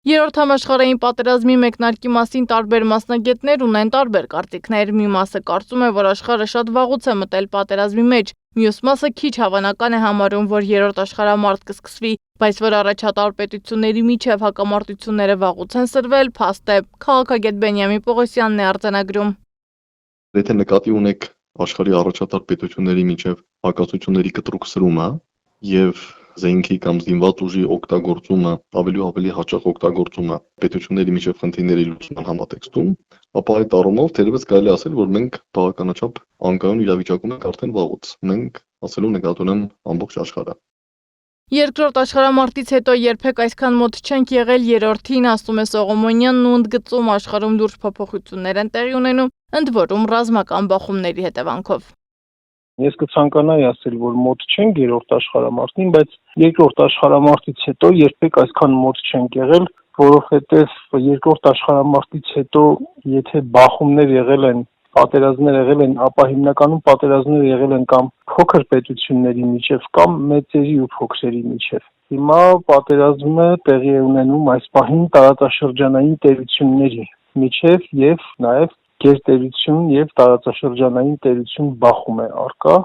Երրորդ համաշխարհային պատերազմի մեկնարկի մասին տարբեր մասնագետներ ունեն տարբեր կարծիքներ։ Մի մասը կարծում է, որ աշխարհը շատ վաղուց է մտել պատերազմի մեջ, մյուս մասը քիչ հավանական է համարում, որ երրորդ աշխարհամարտ կսկսվի, բայց որ առաջատար պետությունների միջև հակամարտությունները վաղուց են սրվել, փաստ է։ Քաղաքագետ Բենյամին Պողոսյանն է արձանագրում։ Եթե նկատի ունեք աշխարհի առաջատար պետությունների միջև հակասությունների կտրուկ սրումը եւ զենքի կամ զինված ուժի օգտագործումը, ավելի հաճախ օգտագործումը պետությունների միջև խնդիրների լուծման համատեքստում, ապա այդ առումով թերևս կարելի ասել, որ մենք բավականաչափ անկայուն իրավիճակում ենք արդեն վաղուց։ Մենք ասելու նկատի ունեմ ամբողջ աշխարհը։ Երկրորդ աշխարհամարտից հետո երբեք այսքան մոտ չենք եղել երրորդին, ասում է Սողոմոնյանն ու ընդգծում աշխարհում լուրջ փոփոխություններ են տեղի ունենում, ընդ որում ռազմական բախումների հետևանքով։ Ես կցանկանայի ասել, որ մոտ չենք երրորդ աշխարհամարտին, բայց երկրորդ աշխարհամարտից հետո երբեք այսքան մոտ չենք եղել, որովհետև երկրորդ աշխարհամարտից հետո եթե բախումներ եղել են, պատերազմներ եղել են, ապա հիմնականում պատերազմներ եղել են կամ փոքր պետությունների միջև կամ մեծերի ու փոքրերի միջև։ Հիմա պատերազմը տեղի է ունենում այս պահին տարածաշրջանային տերությունների միջև եւ նաեւ գերտերություն եւ տարածաշրջանային տերություն բախում է առկա,